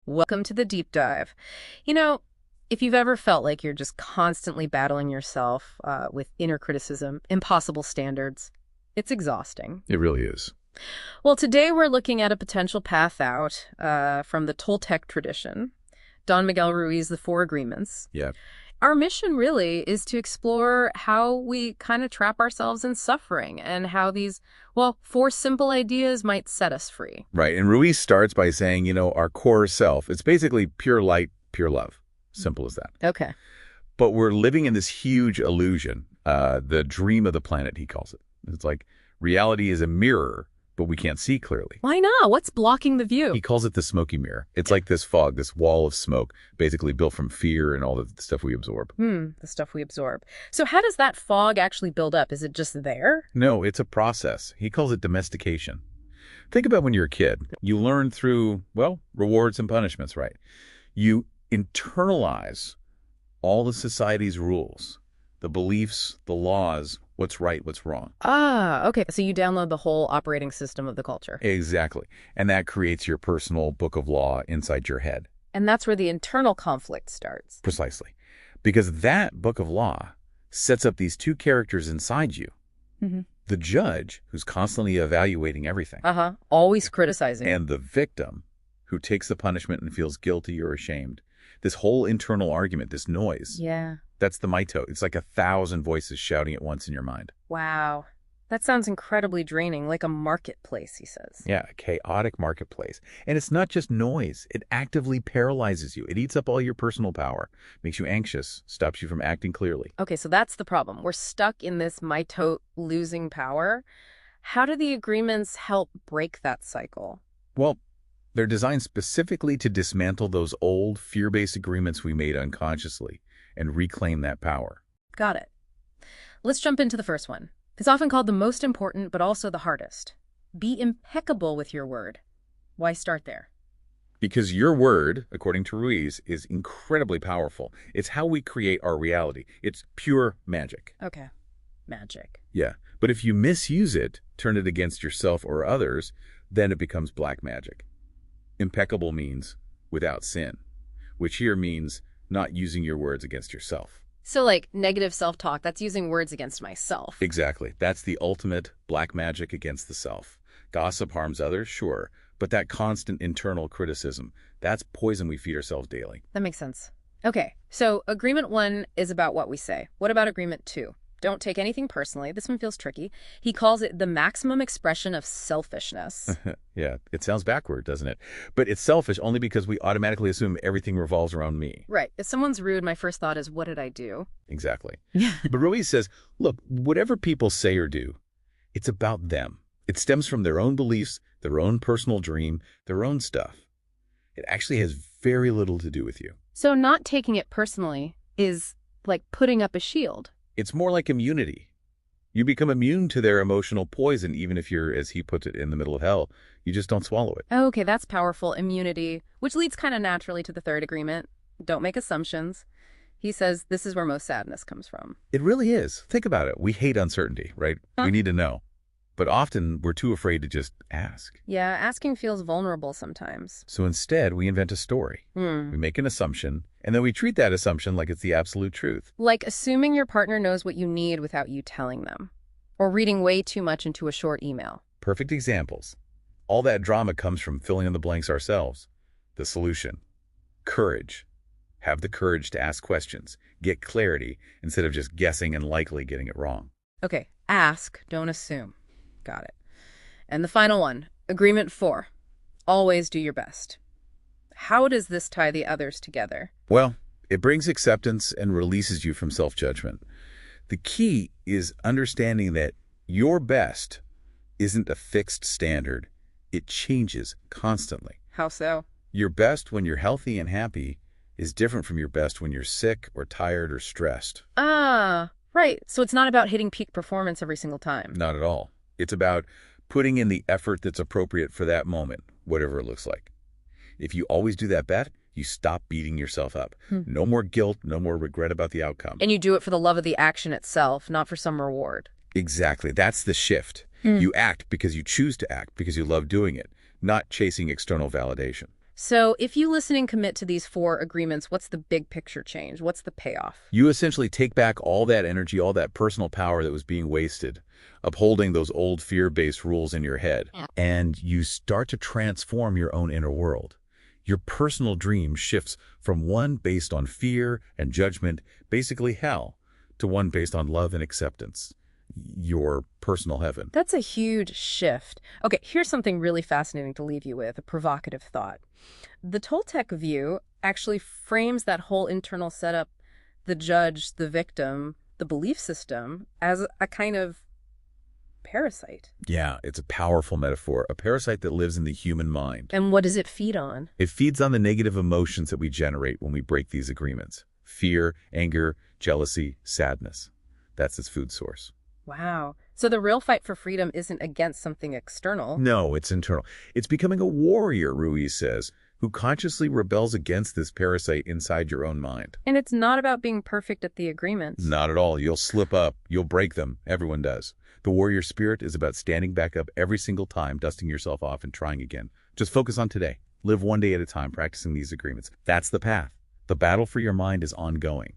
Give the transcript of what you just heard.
Welcome to the deep dive. You know, if you've ever felt like you're just constantly battling yourself with inner criticism, impossible standards, it's exhausting. It really is. Well, today we're looking at a potential path out from the Toltec tradition, Don Miguel Ruiz, The Four Agreements. Yeah. Our mission really is to explore how we kind of trap ourselves in suffering and how these, well, four simple ideas might set us free. Right. And Ruiz starts by saying, our core self, it's basically pure light, pure love. Simple as that. Okay. But we're living in this huge illusion, the dream of the planet, he calls it. It's like reality is a mirror, but we can't see clearly. Why not? What's blocking the view? He calls it the smoky mirror. It's like this fog, this wall of smoke, basically built from fear and all the stuff we absorb. The stuff we absorb. So how does that fog actually build up? Is it just there? No, it's a process. He calls it domestication. Think about when you're a kid. You learn through, rewards and punishments, right? You internalize all the society's rules, the beliefs, the laws, what's right, what's wrong. Ah, okay. So you download the whole operating system of the culture. Exactly. And that creates your personal book of law inside your head. And that's where the internal conflict starts. Precisely. Because that book of law sets up these two characters inside you. The judge, who's constantly evaluating everything. Always criticizing. And the victim, who takes the punishment and feels guilty or ashamed. This whole internal argument, this noise. Yeah. That's the mito. It's like 1,000 voices shouting at once in your mind. Wow. That sounds incredibly draining, like a marketplace, he says. Yeah, a chaotic marketplace. And it's not just noise. It actively paralyzes you. It eats up all your personal power, makes you anxious, stops you from acting clearly. Okay, so that's the problem. We're stuck in this mito losing power. How do the agreements help break that cycle? Well, they're designed specifically to dismantle those old fear-based agreements we made unconsciously and reclaim that power. Got it. Let's jump into the first one. It's often called the most important, but also the hardest. Be impeccable with your word. Why start there? Because your word, according to Ruiz, is incredibly powerful. It's how we create our reality. It's pure magic. Okay. Magic. Yeah. But if you misuse it, turn it against yourself or others, then it becomes black magic. Impeccable means without sin, which here means not using your words against yourself. So like negative self-talk, that's using words against myself. Exactly. That's the ultimate black magic against the self. Gossip harms others, sure, but that constant internal criticism, that's poison we feed ourselves daily. That makes sense. Okay, so agreement 1 is about what we say. What about agreement 2? Don't take anything personally. This one feels tricky. He calls it the maximum expression of selfishness. Yeah, it sounds backward, doesn't it? But it's selfish only because we automatically assume everything revolves around me. Right. If someone's rude, my first thought is, what did I do? Exactly. Yeah. But Ruiz says, look, whatever people say or do, it's about them. It stems from their own beliefs, their own personal dream, their own stuff. It actually has very little to do with you. So not taking it personally is like putting up a shield. It's more like immunity. You become immune to their emotional poison, even if you're, as he puts it, in the middle of hell. You just don't swallow it. Okay, that's powerful. Immunity, which leads kind of naturally to the third agreement. Don't make assumptions. He says this is where most sadness comes from. It really is. Think about it. We hate uncertainty, right? We need to know. But often we're too afraid to just ask. Yeah, asking feels vulnerable sometimes. So instead, we invent a story. We make an assumption, and then we treat that assumption like it's the absolute truth. Like assuming your partner knows what you need without you telling them. Or reading way too much into a short email. Perfect examples. All that drama comes from filling in the blanks ourselves. The solution. Courage. Have the courage to ask questions. Get clarity instead of just guessing and likely getting it wrong. Okay, ask, don't assume. Got it. And the final one, agreement 4. Always do your best. How does this tie the others together? Well, it brings acceptance and releases you from self-judgment. The key is understanding that your best isn't a fixed standard. It changes constantly. How so? Your best when you're healthy and happy is different from your best when you're sick or tired or stressed. Ah, right. So it's not about hitting peak performance every single time. Not at all. It's about putting in the effort that's appropriate for that moment, whatever it looks like. If you always do that bet, you stop beating yourself up. No more guilt, no more regret about the outcome. And you do it for the love of the action itself, not for some reward. Exactly. That's the shift. You act because you choose to act, because you love doing it, not chasing external validation. So if you listening commit to these 4 agreements, what's the big picture change? What's the payoff? You essentially take back all that energy, all that personal power that was being wasted, upholding those old fear-based rules in your head. Yeah. And you start to transform your own inner world. Your personal dream shifts from one based on fear and judgment, basically hell, to one based on love and acceptance, your personal heaven. That's a huge shift. Okay, here's something really fascinating to leave you with, a provocative thought. The Toltec view actually frames that whole internal setup, the judge, the victim, the belief system, as a kind of parasite. Yeah, it's a powerful metaphor, a parasite that lives in the human mind. And what does it feed on? It feeds on the negative emotions that we generate when we break these agreements. Fear, anger, jealousy, sadness. That's its food source. Wow. So the real fight for freedom isn't against something external. No, it's internal. It's becoming a warrior, Ruiz says, who consciously rebels against this parasite inside your own mind. And it's not about being perfect at the agreements. Not at all. You'll slip up. You'll break them. Everyone does. The warrior spirit is about standing back up every single time, dusting yourself off and trying again. Just focus on today. Live one day at a time, practicing these agreements. That's the path. The battle for your mind is ongoing.